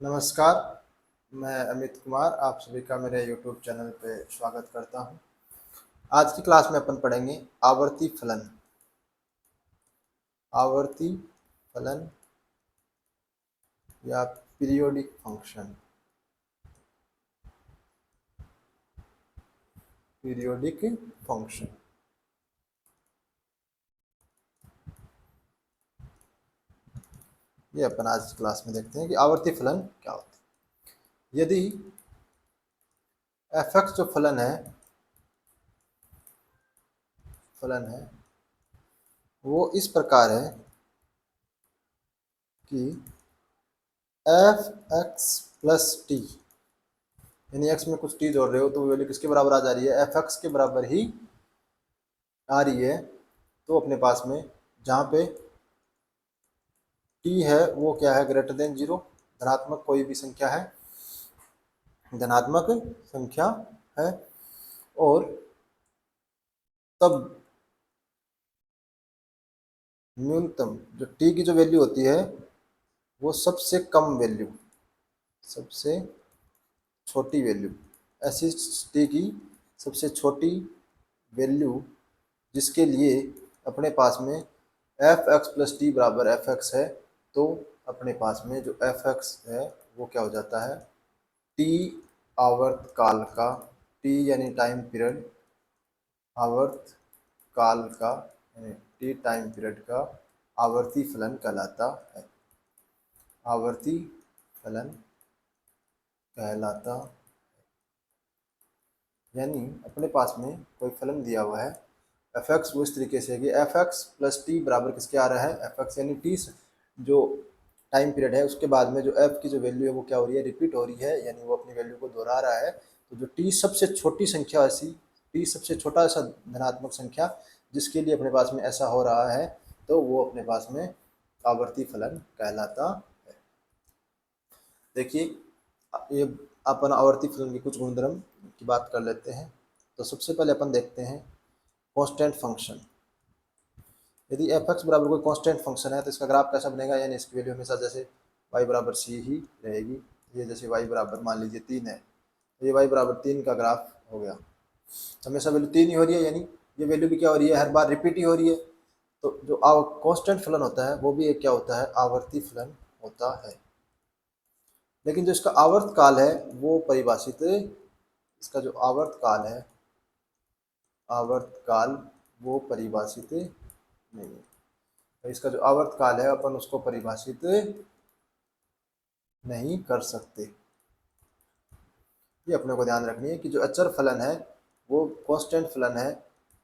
नमस्कार, मैं अमित कुमार आप सभी का मेरे यूट्यूब चैनल पे स्वागत करता हूँ। आज की क्लास में अपन पढ़ेंगे आवर्ती फलन। आवर्ती फलन या पीरियोडिक फंक्शन। पीरियोडिक फंक्शन ये अपन आज की क्लास में देखते हैं कि आवर्ती फलन क्या होता है। यदि f(x) जो फलन है वो इस प्रकार है कि f(x) प्लस टी, यानी x में कुछ t जोड़ रहे हो तो वैल्यू किसके बराबर आ जा रही है, f(x) के बराबर ही आ रही है। तो अपने पास में जहाँ पे t है वो क्या है, ग्रेटर देन 0, धनात्मक कोई भी संख्या है, धनात्मक संख्या है। और तब न्यूनतम जो t की जो वैल्यू होती है वो सबसे कम वैल्यू, सबसे छोटी वैल्यू, ऐसी t की सबसे छोटी वैल्यू जिसके लिए अपने पास में f(x) प्लस टी बराबर f(x) है। तो अपने पास में जो f(x) है वो क्या हो जाता है, t आवर्त काल का, t यानी टाइम पीरियड, आवर्त काल का यानी t टाइम पीरियड का आवर्ती फलन कहलाता है। आवर्ती फलन कहलाता, यानी अपने पास में कोई फलन दिया हुआ है f(x) वो इस तरीके से कि f(x) प्लस टी बराबर किसके आ रहा है, f(x) यानी t जो टाइम पीरियड है उसके बाद में जो f की जो वैल्यू है वो क्या हो रही है, रिपीट हो रही है, यानी वो अपनी वैल्यू को दोहरा रहा है। तो जो t सबसे छोटी संख्या, ऐसी t सबसे छोटा सा धनात्मक संख्या जिसके लिए अपने पास में ऐसा हो रहा है, तो वो अपने पास में आवर्ती फलन कहलाता है। देखिए ये अपन आवर्ती फलन की कुछ गुणधर्म की बात कर लेते हैं। तो सबसे पहले अपन देखते हैं कांस्टेंट फंक्शन। यदि f(x) बराबर कोई कांस्टेंट फंक्शन है तो इसका ग्राफ कैसा बनेगा, यानी इसकी वैल्यू हमेशा जैसे y बराबर c ही रहेगी। ये जैसे y बराबर मान लीजिए 3 है तो ये y बराबर 3 का ग्राफ हो गया, हमेशा वैल्यू 3 ही हो रही है, यानी ये वैल्यू भी क्या हो रही है, हर बार रिपीट ही हो रही है। तो जो कांस्टेंट फलन होता है वो भी एक क्या होता है, आवर्ती फलन होता है। लेकिन जो इसका आवर्त काल है वो परिभाषित, इसका जो आवर्त काल है, आवर्त काल वो परिभाषित नहीं है। तो इसका जो आवर्त काल है अपन उसको परिभाषित नहीं कर सकते। ये अपने को ध्यान रखनी है कि जो अचर फलन है वो कांस्टेंट फलन है,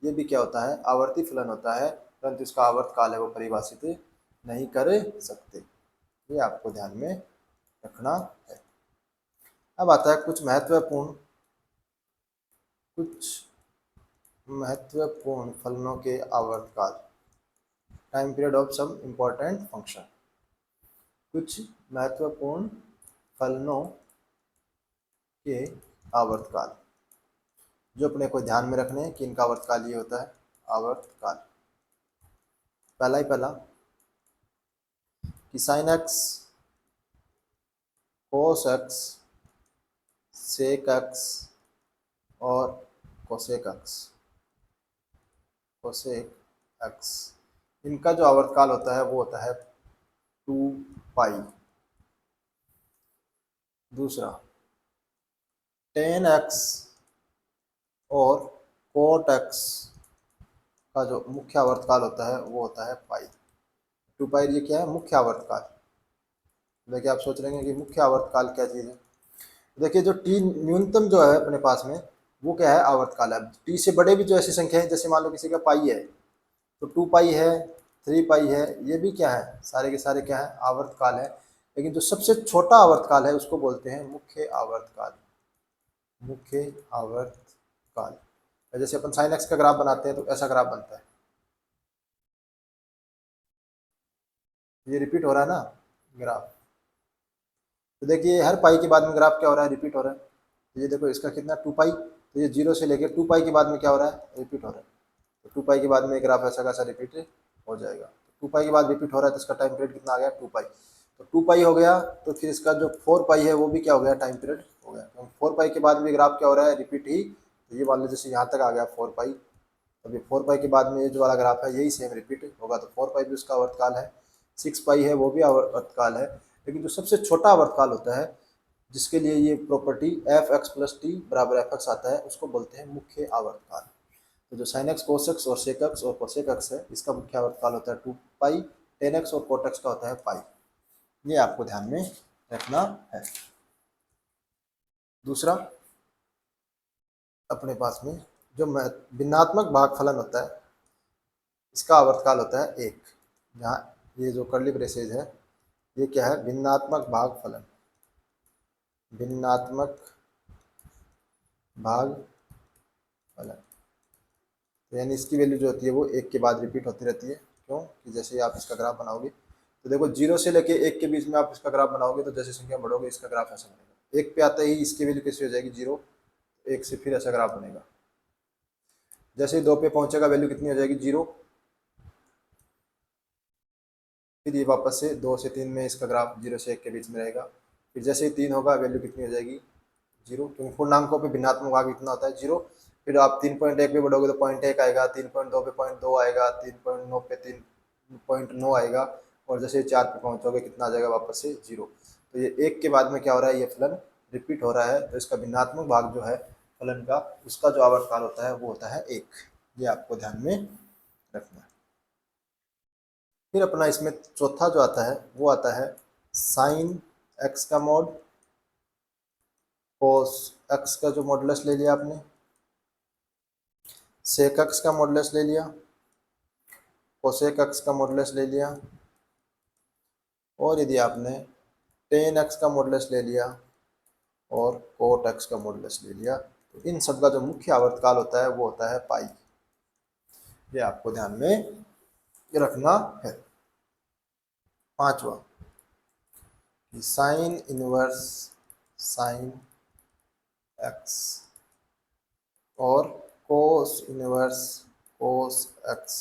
ये भी क्या होता है, आवर्ती फलन होता है, परंतु इसका आवर्त काल है वो परिभाषित नहीं कर सकते। ये आपको ध्यान में रखना है। अब आता है कुछ महत्वपूर्ण फलनों के आवर्त काल, time period of some important function. कुछ महत्वपूर्ण फलनों के आवर्त काल जो अपने को ध्यान में रखने हैं कि इनका आवर्त काल ये होता है, आवर्त काल। पहला कि sin x, cos x, sec x और cosec x, इनका जो आवर्त काल होता है वो होता है 2π। दूसरा tan x और cot x का जो मुख्य आवर्त काल होता है वो होता है पाई। 2π ये क्या है, मुख्य आवर्त काल। देखिए आप सोच रहे हैं कि मुख्य आवर्त काल क्या चीज़ है। देखिए जो टी न्यूनतम जो है अपने पास में वो क्या है, आवर्त काल है। टी से बड़े भी जो ऐसी संख्या है, जैसे मान लो किसी का पाई है तो 2π है, 3π है, ये भी क्या है, सारे के सारे क्या है, आवर्त काल है। लेकिन जो सबसे छोटा आवर्त काल है उसको बोलते हैं मुख्य आवर्त काल। मुख्य आवर्त काल। जैसे अपन sin x का ग्राफ बनाते हैं तो ऐसा ग्राफ बनता है, ये रिपीट हो रहा है ना ग्राफ। तो देखिए हर पाई के बाद में ग्राफ क्या हो रहा है, रिपीट हो रहा है। तो ये देखो इसका कितना 2π, तो ये 0 से लेकर 2π के बाद में क्या हो रहा है, रिपीट हो रहा है। तो 2π के बाद में ग्राफ ऐसा कैसा रिपीट हो जाएगा। 2π के बाद रिपीट हो रहा है तो इसका टाइम पीरियड कितना आ गया, 2π। तो 2 पाई हो गया, तो फिर इसका जो 4 पाई है वो भी क्या हो गया, टाइम पीरियड हो गया। तो 4 पाई के बाद भी ग्राफ क्या हो रहा है, रिपीट ही। तो ये मान लो जैसे यहाँ तक आ गया 4 पाई, अभी 4 पाई के बाद में ये जो वाला ग्राफ है यही सेम रिपीट होगा, तो 4 पाई भी उसका आवर्तकाल है। 6 पाई है वो भी आवर्तकाल है। लेकिन जो सबसे छोटा आवर्तकाल होता है, जिसके लिए ये property F x plus T बराबर एफ एक्स आता है, उसको बोलते हैं मुख्य आवर्तकाल। तो जो साइन एक्स कोस एक्स और सेक एक्स और कोसेक एक्स है, इसका मुख्य आवर्तकाल होता है 2 पाई। टेन एक्स और कोट एक्स का होता है पाई। ये आपको ध्यान में रखना है। दूसरा अपने पास में जो भिन्नात्मक भागफलन होता है, इसका आवर्तकाल होता है 1। जहाँ ये जो कर्ली ब्रेसेज है, ये क्या है, भिन्नात्मक भागफलन। भिन्नात्मक भागफलन, तो यानी इसकी वैल्यू जो होती है वो 1 के बाद रिपीट होती रहती है। क्यों कि जैसे ही आप इसका ग्राफ बनाओगे, तो देखो 0 से लेके 1 के बीच में आप इसका ग्राफ बनाओगे, तो जैसे संख्या बढ़ोगे इसका ग्राफ ऐसा बनेगा। 1 पे आते ही इसकी वैल्यू कैसी हो जाएगी, 0। 1 से फिर ऐसा ग्राफ बनेगा। जैसे ही 2 पे पहुंचेगा वैल्यू कितनी हो जाएगी, 0। फिर ये वापस से 2 से 3 में इसका ग्राफ 0 से 1 के बीच में रहेगा। फिर जैसे ही 3 होगा वैल्यू कितनी हो जाएगी, 0, क्योंकि पूर्णांकों पे भिन्नात्मक भाग इतना होता है 0। फिर आप 3.1 पे बढ़ोगे तो 0.1 आएगा, 3.2 पे 0.2 आएगा, 3.9 पे 3.9 आएगा, और जैसे 4 पे पहुंचोगे कितना आ जाएगा, वापस से 0। तो ये 1 के बाद में क्या हो रहा है, ये फलन रिपीट हो रहा है, तो इसका भिन्नात्मक भाग जो है फलन का, उसका जो आवर्तकाल होता है वो होता है 1। ये आपको ध्यान में रखना है। फिर अपना इसमें चौथा जो आता है वो आता है साइन एक्स का मॉड। कोस एक्स का जो मॉडुलस ले लिया आपने, सेक एक्स का मॉडुलस ले लिया, कोसेक एक्स का मॉडुलस ले लिया, और यदि आपने टेन एक्स का मॉडुलस ले लिया और कोट एक्स का मॉडुलस ले लिया, तो इन सब का जो मुख्य आवर्तकाल होता है वो होता है पाई। ये आपको ध्यान में रखना है। पांचवा, साइन इनवर्स साइन एक्स और कोस इनवर्स कोस एक्स,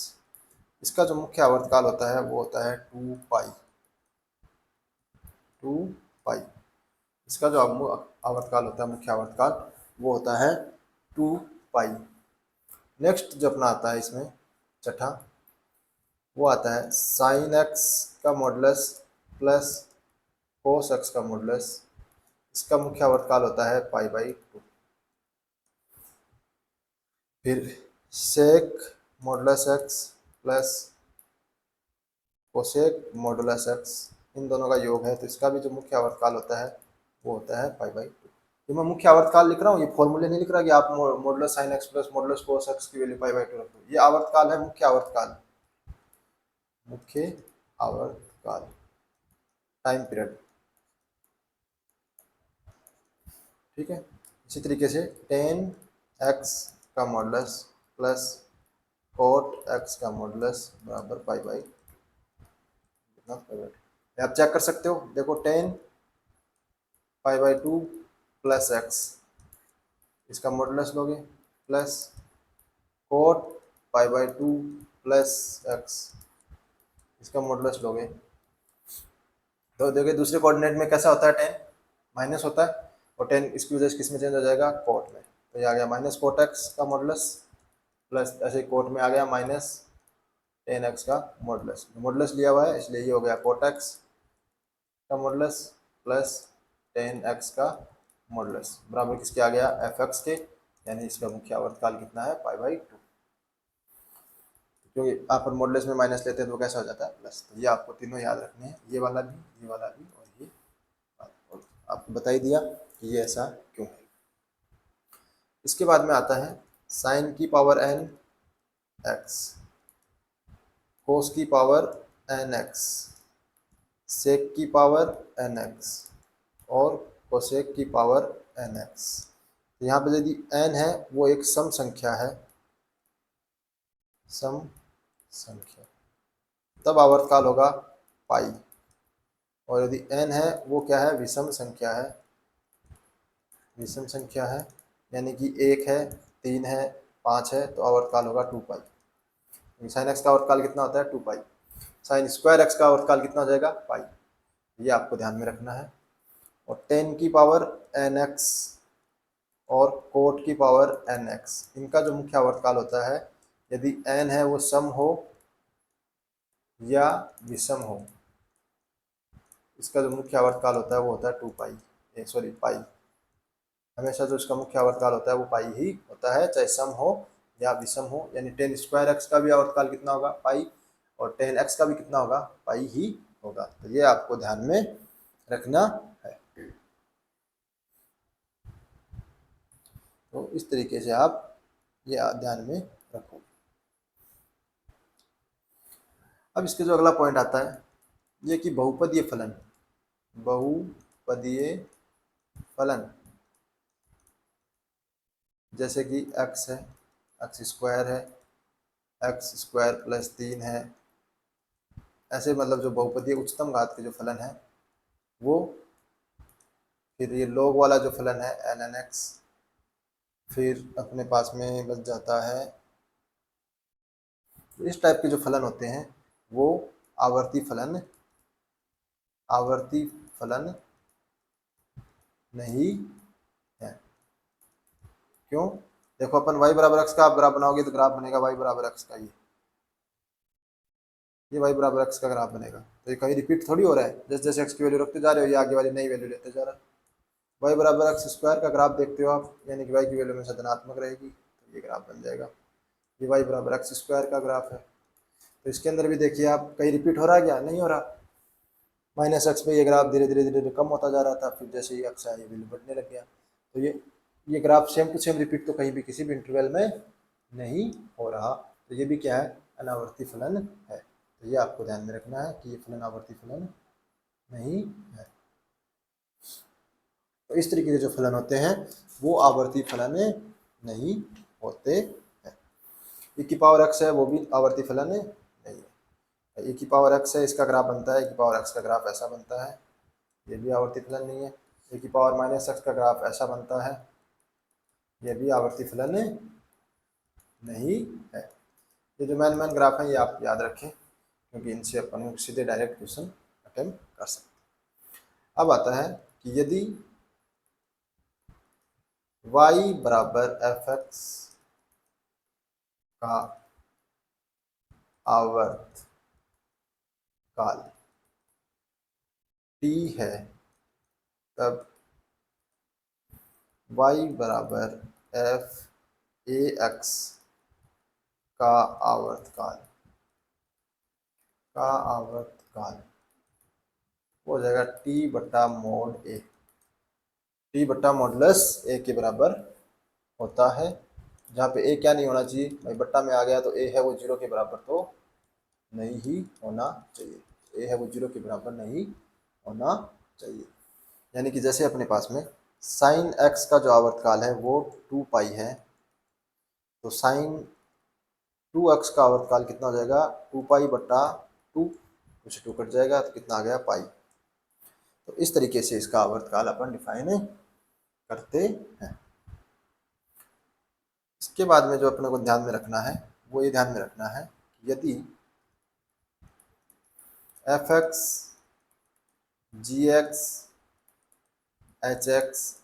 इसका जो मुख्य आवर्तकाल होता है वो होता है 2 पाई। 2 पाई, इसका जो आवर्तकाल होता है, मुख्य आवर्तकाल, वो होता है 2 पाई। नेक्स्ट जो अपना आता है इसमें छठा, वो आता है साइन एक्स का मॉडुलस प्लस कोस एक्स का मॉडुलस। इसका मुख्य आवर्तकाल होता है पाई/2। फिर sec modulus x plus cosec modulus x, इन दोनों का योग है, तो इसका भी जो मुख्य आवर्तकाल होता है वो होता है पाई/2। ये मैं मुख्य आवर्तकाल लिख रहा हूँ, ये फॉर्मूले नहीं लिख रहा कि आप modulus sine x plus modulus cos x की वैल्यू पाई/2 रख दो। ये आवर्तकाल है, मुख्य आवर्तकाल, मुख्य आवर्तकाल, टाइम पीरियड। ठीक है। इसी तरीके से टेन एक्स का मॉडुलस प्लस कोट एक्स का मॉडुलस बराबर पाई/2। आप चेक कर सकते हो, देखो 10 पाई/2 प्लस एक्स, इसका मॉडुलस लोगे, प्लस कोट पाई/2 प्लस एक्स, इसका मॉडुलस लोगे, तो देखिए दूसरे कोऑर्डिनेट में कैसा होता है, 10 माइनस होता है, और 10 इसकी वजह से किस में चेंज हो जाएगा, कोट में। तो ये आ गया माइनस कोट एक्स का मॉडुलस, प्लस ऐसे कोट में आ गया माइनस 10 एक्स का मॉडुलस। मॉडुलस लिया हुआ है इसलिए ये हो गया कोट एक्स का मॉडुलस प्लस 10 एक्स का मॉडुलस बराबर किसके आ गया, एफ एक्स के, यानी इसका मुख्य आवर्तकाल कितना है, पाई/2। क्योंकि आप पर मॉडुलस में माइनस लेते हैं तो कैसा हो जाता है, प्लस। तो ये आपको तीनों याद रखने हैं, ये वाला भी, ये वाला भी, और ये वाला। आपको बता ही दिया कि ये ऐसा क्यों है। इसके बाद में आता है साइन की पावर n एक्स, कोस की पावर n एक्स, सेक की पावर n एक्स, और कोसेक की पावर n एक्स। तो यहाँ पे यदि n है वो एक सम संख्या है, सम संख्या, तब आवर्तकाल होगा पाई। और यदि n है वो क्या है, विषम संख्या है, विषम संख्या है, यानी कि 1 है, 3 है, 5 है, तो आवर्तकाल होगा 2 पाई। साइन एक्स का आवर्तकाल कितना होता है, 2 पाई। साइन स्क्वायर एक्स का आवर्तकाल कितना हो जाएगा, पाई। ये आपको ध्यान में रखना है। और 10 की पावर nx और कोट की पावर nx, इनका जो मुख्य आवर्तकाल होता है, यदि n है वो सम हो या विषम हो, इसका जो मुख्य आवर्तकाल होता है वो होता है 2 पाई, सॉरी पाई। हमेशा जो इसका मुख्य आवर्तकाल होता है वो पाई ही होता है, चाहे सम हो या विषम हो। यानी 10 स्क्वायर एक्स का भी आवर्तकाल कितना होगा, पाई, और 10 एक्स का भी कितना होगा, पाई ही होगा। तो ये आपको ध्यान में रखना है। तो इस तरीके से आप ये ध्यान में रखो। अब इसके जो अगला पॉइंट आता है ये कि बहुपदीय फलन, बहुपदीय फलन जैसे कि x है, एक्स स्क्वायर है, एक्स स्क्वायर प्लस 3 है, ऐसे मतलब जो बहुपदीय उच्चतम घात के जो फलन है वो, फिर ये log वाला जो फलन है ln x, फिर अपने पास में बच जाता है इस टाइप के जो फलन होते हैं वो आवर्ती फलन, आवर्ती फलन नहीं है। क्यों? देखो अपन y बराबर x का आप ग्राफ बनाओगे तो ग्राफ बनेगा y बराबर x का, ये y बराबर x का ग्राफ बनेगा। तो ये कहीं रिपीट थोड़ी हो रहा है, जैसे जैसे x की वैल्यू रखते जा रहे हो ये आगे वाली नई वैल्यू लेते जा रहा है। y बराबर एक्स स्क्वायर का ग्राफ देखते हो आप, यानी कि y की वैल्यू में धनात्मक रहेगी तो ये ग्राफ बन जाएगा। ये y बराबर एक्स स्क्वायर का ग्राफ है। तो इसके अंदर भी देखिए आप, कहीं रिपीट हो रहा है क्या, नहीं हो रहा। माइनस एक्स पे ये ग्राफ धीरे धीरे धीरे कम होता जा रहा था, फिर जैसे ही एक्स आया ये वैल्यू बढ़ने लग गया। तो ये graph same to same repeat तो कहीं भी किसी भी इंटरवल में नहीं हो रहा। तो ये भी क्या है, अनावर्ती फलन है। तो ये आपको ध्यान में रखना है कि ये फलन आवर्ती फलन नहीं है। तो इस तरीके के जो फलन होते हैं वो आवर्ती फलन नहीं होते हैं। e की पावर x है वो भी आवर्ती फलन नहीं है। e की पावर x है, इसका ग्राफ बनता है e की पावर x का ग्राफ ऐसा बनता है, ये भी आवर्ती फलन नहीं है। e की पावर माइनस x का ग्राफ ऐसा बनता है, ये भी आवर्ती फलन नहीं है। ये जो मैन ग्राफ है ये आप याद रखें, क्योंकि इनसे अपन सीधे डायरेक्ट क्वेश्चन अटेम्प्ट कर सकते हैं। अब आता है कि यदि y बराबर एफ एक्स का आवर्तकाल t है, तब y बराबर एफ ए एक्स का आवर्तकाल हो जाएगा t बटा मोड ए, टी बट्टा मॉडुलस ए के बराबर होता है। जहाँ पे ए क्या नहीं होना चाहिए भाई, बट्टा में आ गया तो ए है वो 0 के बराबर तो नहीं ही होना चाहिए, ए है वो 0 के बराबर नहीं होना चाहिए। यानी कि जैसे अपने पास में साइन एक्स का जो आवर्तकाल है वो 2 पाई है, तो साइन 2x का आवर्तकाल कितना हो जाएगा, 2 पाई बट्टा 2, कुछ 2 कट जाएगा तो कितना आ गया, पाई। तो इस तरीके से इसका आवर्तकाल अपन डिफाइन करते हैं। इसके बाद में जो अपने को ध्यान में रखना है वो ये ध्यान में रखना है, यदि f x g x h x,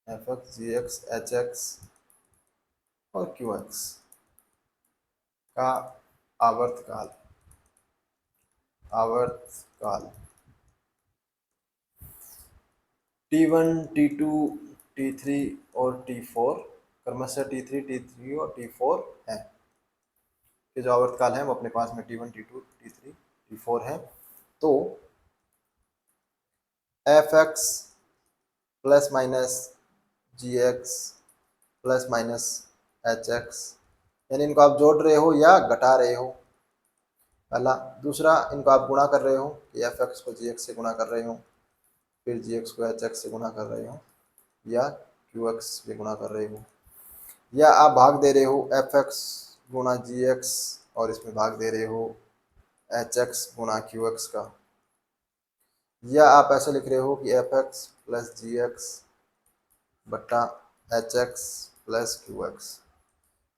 f x g x h x और क्यू एक्स का आवर्तकाल T1 T2 T3 और T4 क्रमशः T3 T3 और T4 है। ये जो आवर्तकाल है वो अपने पास में T1 T2 T3 T4 है। तो f x plus minus g x plus minus h x, यानी इनको आप जोड़ रहे हो या घटा रहे हो, पहला। दूसरा, इनको आप गुणा कर रहे हो कि एफ एक्स को जी एक्स से गुणा कर रहे हो, फिर जी एक्स को एच एक्स से गुणा कर रहे हो, या क्यू एक्स से गुणा कर रहे हो, या आप भाग दे रहे हो एफ एक्स गुणा जी एक्स और इसमें भाग दे रहे हो एच एक्स गुणा क्यू एक्स का, या आप ऐसे लिख रहे हो कि एफ एक्स प्लस जी एक्स बट्टा H x plus Q x.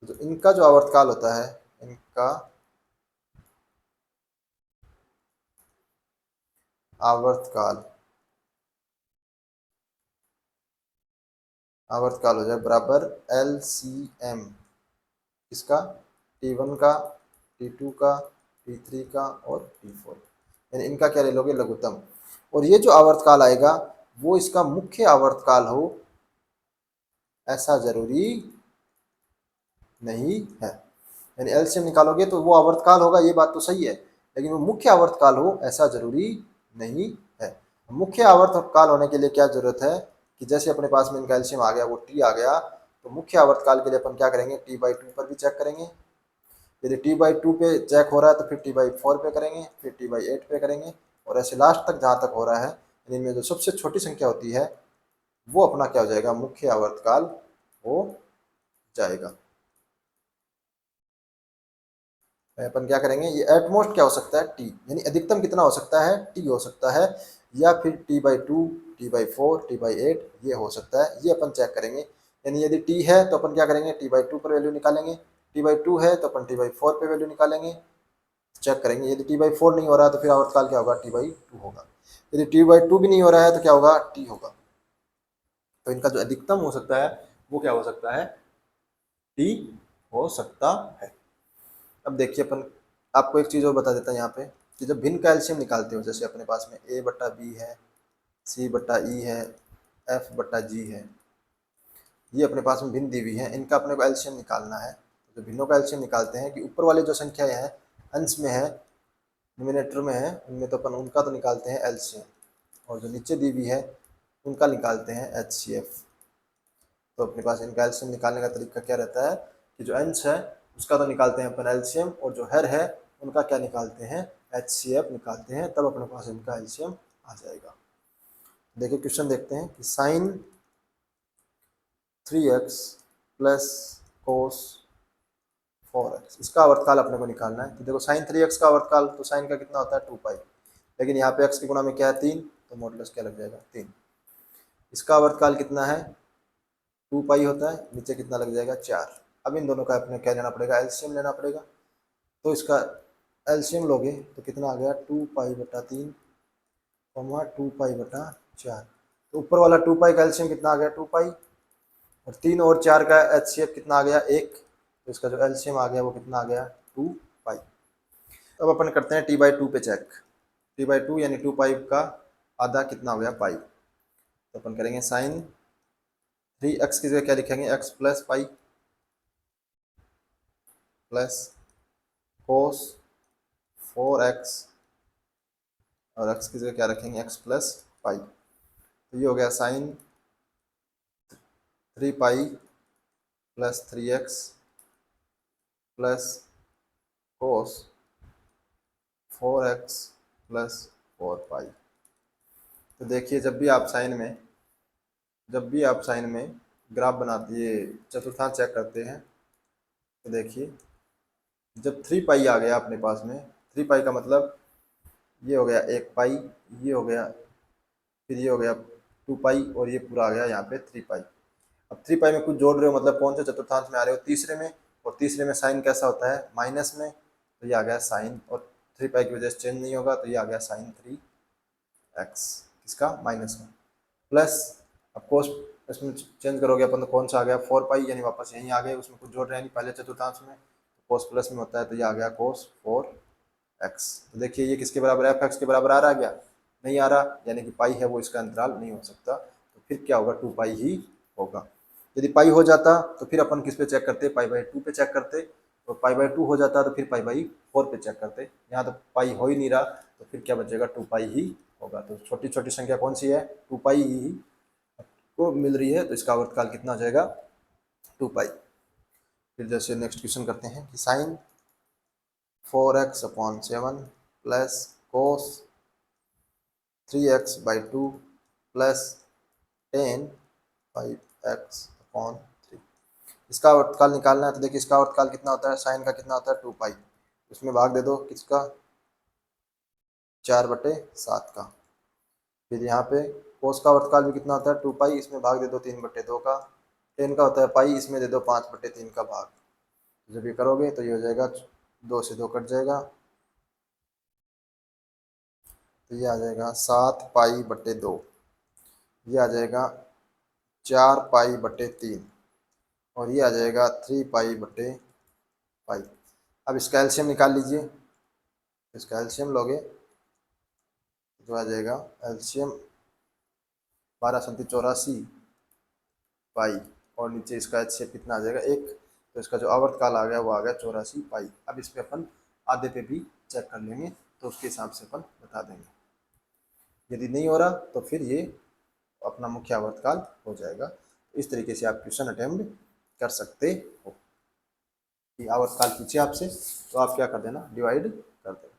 तो इनका जो आवर्तकाल होता है, इनका आवर्तकाल आवर्तकाल हो जाए बराबर LCM इसका T1 का, T2 का, T3 का और T4, यानी इनका क्या ले लोगे, लघुत्तम। और ये जो आवर्तकाल आएगा वो इसका मुख्य आवर्तकाल हो ऐसा जरूरी नहीं है। यानी एलसीएम निकालोगे तो वो आवर्तकाल होगा, ये बात तो सही है, लेकिन वो मुख्य आवर्तकाल हो ऐसा जरूरी नहीं है। मुख्य आवर्तकाल होने के लिए क्या जरूरत है कि जैसे अपने पास में इनका एलसीएम आ गया, वो टी आ गया, तो मुख्य आवर्तकाल के लिए अपन क्या करेंगे, T/2 पर भी चेक करेंगे। यदि T/2 पे चेक हो रहा है तो फिर T/4 पे करेंगे, फिर T/8 पे करेंगे, और ऐसे लास्ट तक जहाँ तक हो रहा है, इनमें जो सबसे छोटी संख्या होती है वो अपना क्या हो जाएगा, मुख्य आवर्तकाल हो जाएगा। अपन क्या करेंगे, ये एटमोस्ट क्या हो सकता है, टी, यानी अधिकतम कितना हो सकता है, टी हो सकता है, या फिर T/2, T/4, T/8 ये हो सकता है, ये अपन चेक करेंगे। यानी यदि टी है तो अपन क्या करेंगे, T/2 पर वैल्यू निकालेंगे, T/2 है तो अपन T/4 पे वैल्यू निकालेंगे, चेक करेंगे। यदि T/4 नहीं हो रहा है तो फिर आवर्तकाल क्या होगा, T/2 होगा। यदि T/2 भी नहीं हो रहा है तो क्या होगा, टी होगा। तो इनका जो अधिकतम हो सकता है वो क्या हो सकता है, टी हो सकता है। अब देखिए अपन, आपको एक चीज़ और बता देता है यहाँ पे कि जब भिन्न का एलसीएम निकालते हो, जैसे अपने पास में A/B है, C/E है, F/G है, ये अपने पास में भिन्न दी हुई है, इनका अपने को एलसीएम निकालना है। तो भिन्नों का एलसीएम निकालते हैं कि ऊपर वाले जो संख्याएं हैं अंश में है, न्यूमिनेटर में है, उनमें तो अपन उनका तो निकालते हैं एलसीएम, और जो नीचे दी हुई है उनका निकालते हैं एचसीएफ। तो अपने पास इनका एलसीएम निकालने का तरीका क्या रहता है कि जो अंश है उसका तो निकालते हैं अपन एलसीएम, और जो हर है उनका क्या निकालते हैं, एचसीएफ निकालते हैं, तब अपने पास इनका एलसीएम आ जाएगा। देखिए क्वेश्चन देखते हैं कि sign 3x plus cos 4x, इसका आवर्तकाल अपने को निकालना है। तो देखो साइन 3x का आवर्तकाल, तो साइन का कितना होता है 2 पाई, लेकिन यहाँ पे x की गुणा में क्या है 3, तो मॉडुलस क्या लग जाएगा 3। इसका आवर्तकाल कितना है 2 पाई होता है, नीचे कितना लग जाएगा 4। अब इन दोनों का अपने क्या लेना पड़ेगा, एलसीएम लेना पड़ेगा। तो इसका एलसीएम लोगे तो कितना आ गया 2 पाई/3 2 पाई/4। तो ऊपर वाला 2 पाई का एलसीएम कितना आ गया 2 पाई, और 3 और 4 का एचसीएफ कितना आ गया 1, तो इसका जो एलसीएम आ गया वो कितना आ गया 2 पाई। अब अपन करते हैं T/2 पे चेक। T/2 यानी 2 पाई का आधा कितना हो गया पाई, तो अपन करेंगे साइन 3x की जगह क्या लिखेंगे, x plus pi plus cos 4x, और x की जगह क्या रखेंगे, x प्लस पाई। तो ये हो गया sine 3 pi plus 3x plus cos 4x plus 4 pi. तो देखिए जब भी आप साइन में ग्राफ बनाते, ये चतुर्थांश चेक करते हैं, तो देखिए जब 3 पाई आ गया अपने पास में, 3 पाई का मतलब ये हो गया 1 पाई, ये हो गया, फिर ये हो गया 2 पाई, और ये पूरा आ गया यहाँ पे 3 पाई। अब 3 पाई में कुछ जोड़ रहे हो, मतलब कौन से चतुर्थांश में आ रहे हो, तीसरे में, और तीसरे में साइन कैसा होता है माइनस में, तो ये आ गया साइन, और 3 पाई की वजह से चेंज नहीं होगा, तो ये आ गया साइन 3x, किसका, माइनस में, प्लस। अब कोस इसमें चेंज करोगे अपन तो कौन सा आ गया 4 पाई, यानी वापस यहीं आ गए, उसमें कुछ जोड़ रहे हैं नहीं पहले चतुर्थांश में, कोस प्लस में होता है, तो ये आ गया कोस 4x। तो देखिए ये किसके बराबर है, fx के बराबर आ रहा है क्या, नहीं आ रहा, यानी कि पाई है वो इसका अंतराल नहीं हो सकता, तो फिर क्या होगा 2 पाई ही होगा। यदि पाई हो जाता तो फिर अपन किस पे चेक करते, पाई/2 पे चेक करते, तो पाई/2 हो जाता तो फिर पाई/4 पे चेक करते। यहाँ तो पाई हो ही नहीं रहा, तो फिर क्या बचेगा 2 पाई ही होगा। तो छोटी छोटी संख्या कौन सी है, 2 पाई ही को मिल रही है, तो इसका आवर्तकाल कितना हो जाएगा 2 पाई। फिर जैसे नेक्स्ट क्वेश्चन करते हैं कि sine 4x/7 plus cos 3x/2 plus ten 5x/3, इसका आवर्तकाल निकालना है। तो देखिए इसका आवर्तकाल कितना होता है, साइन का कितना होता है 2 पाई, उसमें भाग दे दो किसका 4/7 का। फिर यहाँ पे कोस का आवर्तकाल भी कितना होता है 2 पाई, इसमें भाग दे दो 3/2 का। टेन का होता है पाई, इसमें दे दो 5/3 का भाग। जब ये करोगे तो ये हो जाएगा 2 से 2 कट जाएगा, तो ये आ जाएगा 7 पाई/2, ये आ जाएगा 4 पाई/3, और ये आ जाएगा 3 पाई/पाई। अब इसका एलसीएम निकाल लीजिए। इसका एलसीएम लोगे तो आ जाएगा एलसीएम 12×84 पाई, और नीचे इसका एचसीएफ कितना आ जाएगा 1। तो इसका जो आवर्तकाल आ गया वो आ गया 84 पाई। अब इस पे अपन आधे पे भी चेक कर लेंगे, तो उसके हिसाब से अपन बता देंगे। यदि नहीं हो रहा तो फिर ये अपना मुख्य आवर्तकाल हो जाएगा। इस तरीके से आप क्वेश्चन अटेम्प्ट कर सकते हो। कि आवर्तकाल पूछे आपसे तो आप क्या कर देना, डिवाइड कर देना।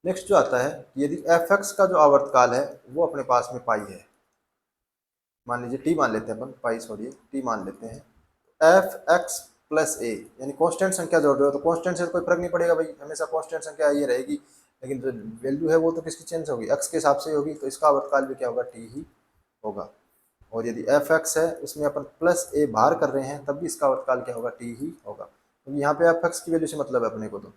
नेक्स्ट जो आता है, यदि एफ एक्स का जो आवर्तकाल है वो अपने पास में पाई है, मान लीजिए टी मान लेते हैं अपन, पाई छोड़िए टी मान लेते हैं। एफ एक्स प्लस ए, यानी कांस्टेंट संख्या जोड़ रहे हो तो कांस्टेंट से कोई फर्क नहीं पड़ेगा भाई, हमेशा कांस्टेंट संख्या ये रहेगी। लेकिन जो वैल्यू है वो तो किसकी चेंज होगी, एक्स के हिसाब से होगी, तो इसका आवर्तकाल भी क्या होगा, टी ही होगा। और यदि एफ एक्स है उसमें अपन प्लस ए बाहर कर रहे हैं तब भी इसका आवर्तकाल क्या होगा, टी ही होगा। क्योंकि यहाँ पे एफ एक्स की वैल्यू से मतलब है अपने को, तो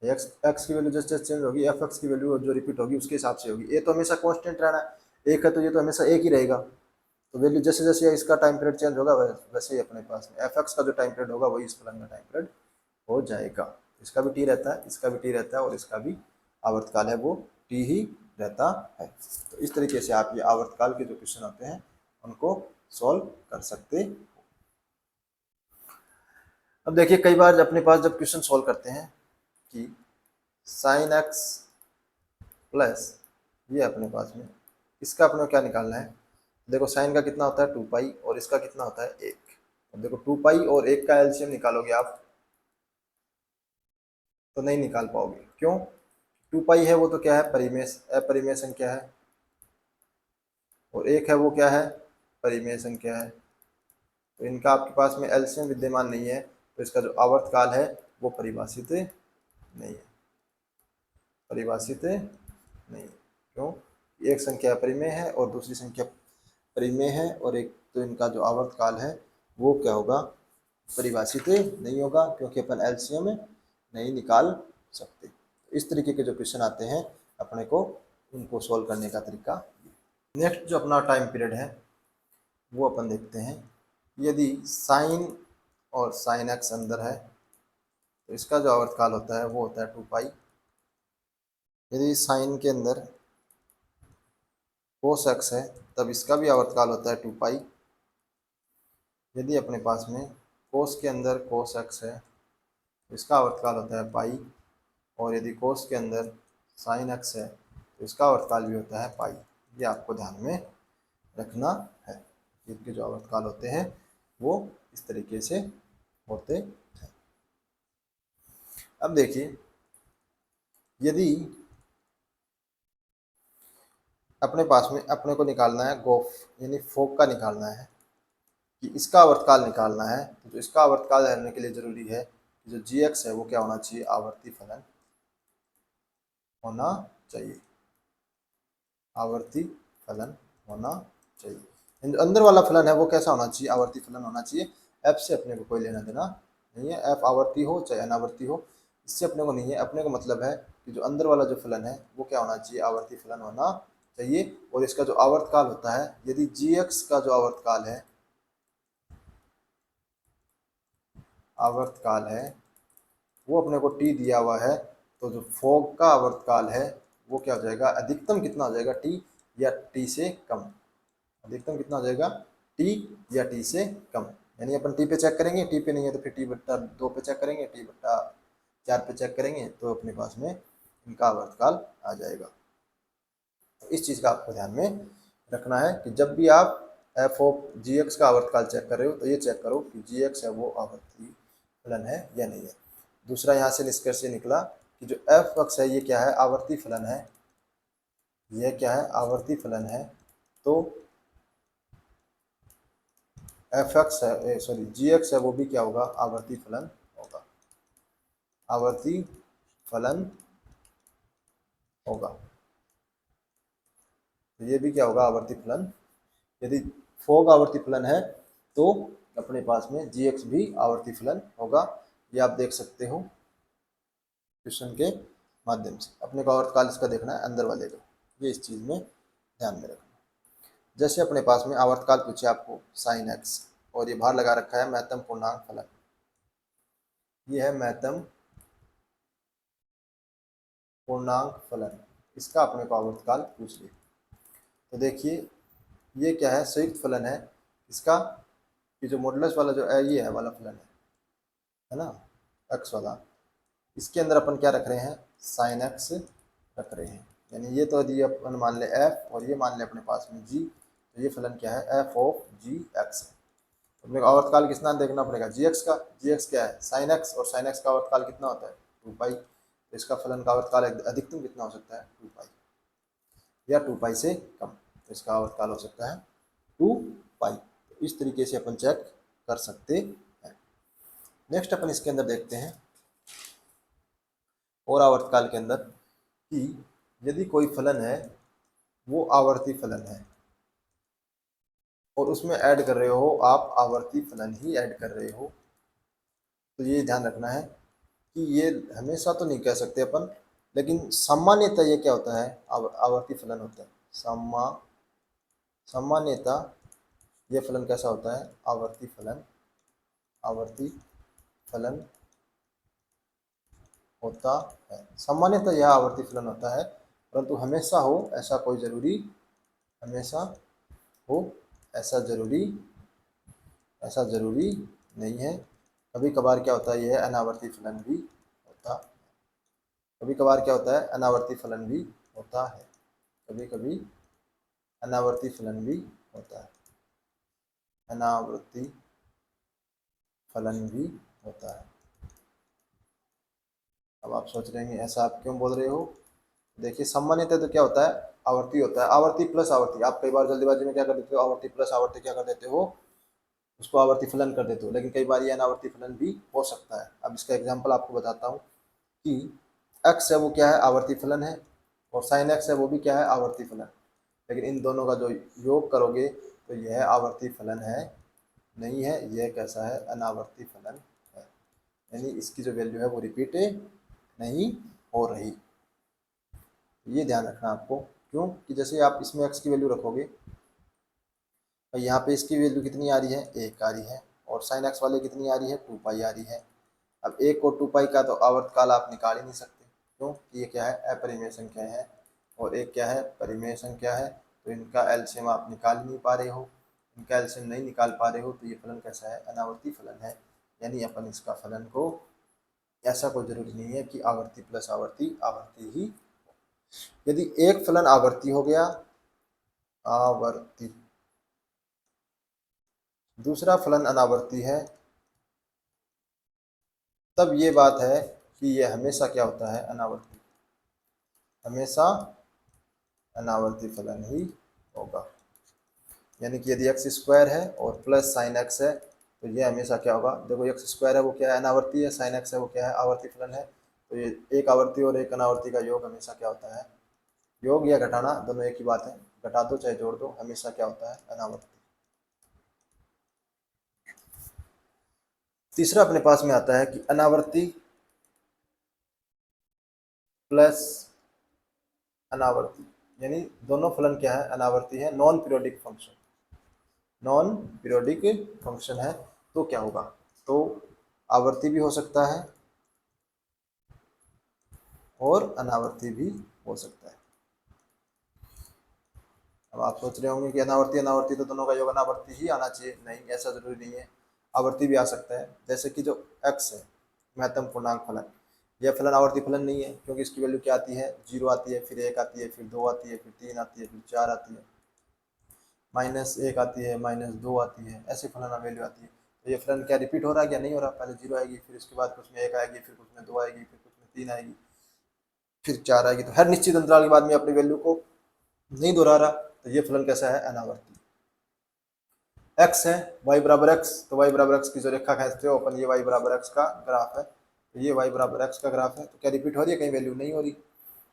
एक्स की वैल्यू जैसे चेंज होगी एफ एक्स की वैल्यू जो रिपीट होगी उसके हिसाब से होगी। ए तो हमेशा कांस्टेंट रहना है, एक है तो ये तो हमेशा एक ही रहेगा। तो वैल्यू जैसे जैसे इसका टाइम पीरियड चेंज होगा वैसे ही अपने पास में एफ एक्स का जो टाइम पीरियड होगा वही इस फलन का टाइम पीरियड हो जाएगा। इसका भी टी रहता है, इसका भी टी रहता है, और इसका भी आवर्तकाल है वो टी ही रहता है। तो इस तरीके से आप ये आवर्तकाल के जो क्वेश्चन आते हैं उनको सॉल्व कर सकते हो। अब देखिए कई बार अपने पास जब क्वेश्चन सॉल्व करते हैं कि साइन एक्स प्लस, ये अपने पास में इसका अपने को क्या निकालना है। देखो साइन का कितना होता है 2 पाई, और इसका कितना होता है 1। अब देखो 2 पाई और 1 का एलसीएम निकालोगे आप तो नहीं निकाल पाओगे। क्यों, 2 पाई है वो तो क्या है, परिमेय अपरिमेय संख्या है, और 1 है वो क्या है, परिमेय संख्या है। तो इनका आपके पास में एलसीएम विद्यमान नहीं है, तो इसका जो आवर्तकाल है वो परिभाषित नहीं है, परिभाषित नहीं है। क्यों, एक संख्या अपरिमेय है और दूसरी संख्या परिमेय है, और एक तो इनका जो आवर्तकाल है वो क्या होगा, परिभाषित नहीं होगा, क्योंकि अपन एलसीएम नहीं निकाल सकते। इस तरीके के जो क्वेश्चन आते हैं अपने को उनको सॉल्व करने का तरीका। नेक्स्ट जो अपना टाइम पीरियड है वो अपन देखते हैं। यदि साइन और साइन एक्स अंदर है तो इसका जो आवर्तकाल होता है वो होता है 2 पाई। यदि साइन के अंदर कोस एक्स है तब इसका भी आवर्तकाल होता है 2 पाई। यदि अपने पास में कोस के अंदर कोस एक्स है तो इसका आवर्तकाल होता है पाई, और यदि कोस के अंदर साइन एक्स है तो इसका आवर्तकाल भी होता है पाई। ये आपको ध्यान में रखना है। इनके जो आवर्तकाल होते हैं वो इस तरीके से होते हैं। अब देखिए यदि अपने पास में अपने को निकालना है गोफ यानी फोक का निकालना है कि इसका आवर्तकाल निकालना है, तो जो इसका आवर्तकाल जानने के लिए जरूरी है कि जो जी एक्स है वो क्या होना चाहिए, आवर्ती फलन होना चाहिए, आवर्ती फलन होना चाहिए। जो अंदर वाला फलन है वो कैसा होना चाहिए, आवर्ती फलन होना चाहिए। एफ से अपने को कोई लेना देना नहीं है, एफ आवर्ती हो चाहे अनावर्ती हो, इससे अपने को नहीं है। अपने को मतलब है कि जो अंदर वाला जो फलन है वो क्या होना चाहिए, आवर्ती फलन होना चाहिए। और इसका जो आवर्तकाल होता है, यदि जी एक्स का जो आवर्तकाल है वो अपने को टी दिया हुआ है, तो जो फोग का आवर्तकाल है वो क्या हो जाएगा, अधिकतम कितना हो जाएगा, टी या टी से कम। अधिकतम कितना हो जाएगा, टी या टी से कम। यानी अपन टी पे चेक करेंगे, टी पे नहीं है तो फिर टी/2 पे चेक करेंगे, टी/4 पे चेक करेंगे, तो अपने पास में इनका आवर्तकाल आ जाएगा। तो इस चीज़ का आपको ध्यान में रखना है कि जब भी आप एफ ऑफ जी एक्स का आवर्तकाल चेक कर रहे हो तो ये चेक करो कि जी एक्स है वो आवर्ती फलन है या नहीं है। दूसरा यहाँ से निष्कर्ष ये निकला कि जो एफ एक्स है ये क्या है, आवर्ती फलन है। यह क्या है, आवर्ती फलन है। तो एफ एक्स है सॉरी जी एक्स है वो भी क्या होगा, आवर्ती फलन होगा, आवर्ती फलन होगा। तो ये भी क्या होगा, आवर्ती फलन। यदि फोग आवर्ती फलन है तो अपने पास में जी एक्स भी आवर्ती फलन होगा। ये आप देख सकते हो क्वेश्चन के माध्यम से। अपने को आवर्तकाल इसका देखना है अंदर वाले का, ये इस चीज़ में ध्यान में रखना। जैसे अपने पास में आवर्तकाल पूछे आपको sin x और ये बाहर लगा रखा है महत्तम पूर्णांक फलन, ये है महत्तम पूर्णांक फलन, इसका अपने को आवर्तकाल पूछ लिया। तो देखिए ये क्या है, संयुक्त फलन है इसका, ये जो मॉडुलस वाला जो है ये है वाला फलन है ना, x वाला, इसके अंदर अपन क्या रख रहे हैं, sin x रख रहे हैं। यानी ये तो यदि अपन मान ले f और ये मान ले अपने पास में g, तो ये फलन क्या है, f ऑफ g x है। तो अपने को आवर्तकाल कितना देखना पड़ेगा, gx का, gx क्या है sin x, और sin x का आवर्तकाल कितना होता है 2 पाई, तो इसका फलन का आवर्तकाल अधिकतम कितना हो सकता है 2 पाई या 2 पाई से कम, तो इसका आवर्तकाल हो सकता है 2 पाई। तो इस तरीके से अपन चेक कर सकते हैं। नेक्स्ट अपन इसके अंदर देखते हैं और आवर्तकाल के अंदर कि यदि कोई फलन है वो आवर्ती फलन है और उसमें ऐड कर रहे हो आप आवर्ती फलन ही ऐड कर रहे हो, तो ये ध्यान रखना है कि ये हमेशा तो नहीं कह सकते अपन, लेकिन सामान्यतः ये क्या होता है, आवर्ती फलन होता है। सामान्यतः ये फलन कैसा होता है, आवर्ती फलन होता है। सामान्यतः यह आवर्ती फलन होता है, परंतु हमेशा हो ऐसा कोई ज़रूरी, हमेशा हो ऐसा ज़रूरी नहीं है। कभी कभार क्या होता है, यह अनावर्ती फलन भी होता है। कभी कभार क्या होता है, अनावर्ती फलन भी होता है। कभी कभी अनावर्ती फलन भी होता है, अनावर्ती फलन भी होता है। अब आप सोच रहे हैं ऐसा आप क्यों बोल रहे हो, देखिए सामान्यतः तो क्या होता है, आवर्ती होता है, आवर्ती प्लस आवर्ती। आप कई बार जल्दीबाजी में क्या कर देते हो, आवर्ती प्लस आवर्ती क्या कर देते हो, उसको आवर्ती फलन कर देते हो, लेकिन कई बार ये अनावर्ती फलन भी हो सकता है। अब इसका एग्जांपल आपको बताता हूँ कि x है वो क्या है, आवर्ती फलन है, और sin x है वो भी क्या है, आवर्ती फलन। लेकिन इन दोनों का जो योग करोगे तो यह आवर्ती फलन है नहीं है, यह कैसा है, अनावर्ती फलन है। यानी इसकी जो वैल्यू है वो रिपीट नहीं हो रही, ये ध्यान रखना आपको। क्यों कि जैसे आप इसमें x की वैल्यू रखोगे और यहाँ पे इसकी वैल्यू कितनी आ रही है, 1 आ रही है, और sin x वाले कितनी आ रही है, 2 पाई आ रही है। अब 1 और 2 पाई का तो आवर्तकाल आप निकाल ही नहीं सकते, क्यों कि ये क्या है, अपरिमेय संख्या है, और एक क्या है, परिमेय संख्या है, तो इनका एलसीएम आप निकाल नहीं पा रहे हो। इनका एलसीएम नहीं निकाल पा रहे हो तो ये फलन कैसा है, अनावर्ती फलन है। यानी अपन इसका फलन को, ऐसा कोई जरूरी नहीं है कि आवर्ती प्लस आवर्ती आवर्ती ही। यदि एक फलन आवर्ती हो गया, आवर्ती, दूसरा फलन अनावर्ती है, तब ये बात है कि ये हमेशा क्या होता है, अनावर्ती, हमेशा अनावर्ती फलन ही होगा। यानी कि यदि x स्क्वायर है और प्लस साइन x है तो ये हमेशा क्या होगा, देखो x स्क्वायर है वो क्या है, अनावर्ती है, साइन x है वो क्या है, आवर्ती फलन है। तो ये एक आवर्ती और एक अनावर्ती का योग हमेशा क्या होता है, योग या घटाना दोनों एक ही बात है, घटा दो चाहे जोड़ दो, हमेशा क्या होता है, अनावर्ती। तीसरा अपने पास में आता है कि अनावर्ती प्लस अनावर्ती, यानी दोनों फलन क्या है, अनावर्ती है, non periodic function, non periodic function है। तो क्या होगा, तो आवर्ती भी हो सकता है और अनावर्ती भी हो सकता है। अब आप सोच रहे होंगे कि अनावर्ती अनावर्ती तो दोनों का योग अनावर्ती ही आना चाहिए, नहीं ऐसा जरूरी नहीं है, आवर्ती भी आ सकता है। जैसे कि जो x है, महत्तम पूर्णांक फलन, यह फलन आवर्ती फलन नहीं है, क्योंकि इसकी वैल्यू क्या आती है, 0 आती है, फिर 1 आती है, फिर 2 आती है, फिर 3 आती है, फिर 4 आती है, -1 आती है, -2 आती है, ऐसे फलन वैल्यू आती है। तो ये फलन क्या रिपीट हो रहा है क्या, नहीं हो रहा, पहले 0 आएगी, फिर उसके बाद कुछ में 1 आएगी, फिर कुछ में 2 आएगी, फिर कुछ में 3 आएगी, फिर 4 आएगी। तो हर निश्चित अंतराल के बाद में अपनी वैल्यू को नहीं दोहरा रहा, तो ये फलन कैसा है, अनावर्ती। x है y बराबर x, तो y बराबर x की जो रेखा खींचते हो अपन, ये y बराबर x का ग्राफ है, तो ये y बराबर x का ग्राफ है। तो क्या रिपीट हो रही है, कहीं वैल्यू नहीं हो रही,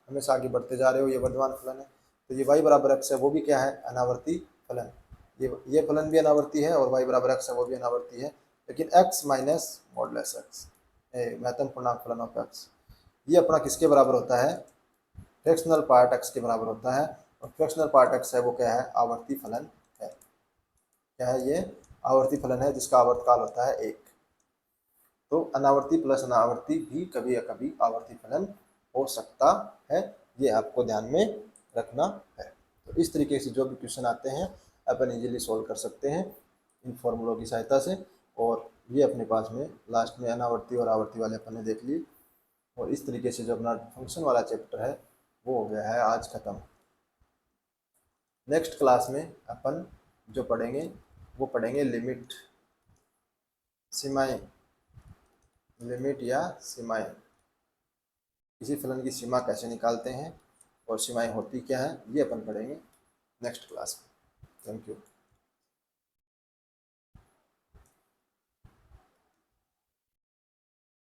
हमेशा आगे बढ़ते जा रहे हो, ये वर्धमान फलन है। तो ये y बराबर x है वो भी क्या है, अनावर्ती फलन। ये फलन भी अनावर्ती है और y बराबर x है वो भी अनावर्ती है, लेकिन x माइनस मॉडुलस x, महत्तम पूर्णांक फलन ऑफ x, ये अपना किसके बराबर होता है, फ्रैक्शनल पार्ट x के बराबर होता है। और फ्रैक्शनल पार्ट x है वो क्या है, आवर्ती फलन है। क्या है ये, आवर्ती फलन है जिसका आवर्तकाल होता है 1। तो अनावर्ती प्लस अनावर्ती भी कभी या कभी आवर्ती फलन हो सकता है, ये आपको ध्यान में रखना है। तो इस तरीके से जो भी क्वेश्चन आते हैं अपन इजीली सॉल्व कर सकते हैं इन फॉर्मूलों की सहायता से। और ये अपने पास में लास्ट में अनावर्ती और आवर्ती वाले अपन ने देख लिए। और इस तरीके से जो अपना फंक्शन वाला चैप्टर है वो हो गया है आज ख़त्म। नेक्स्ट क्लास में अपन जो पढ़ेंगे वो पढ़ेंगे लिमिट, सीमाएं, लिमिट या सीमाएं, किसी फलन की सीमा कैसे निकालते हैं और सीमाएं होती क्या है, ये अपन पढ़ेंगे नेक्स्ट क्लास में। Thank you.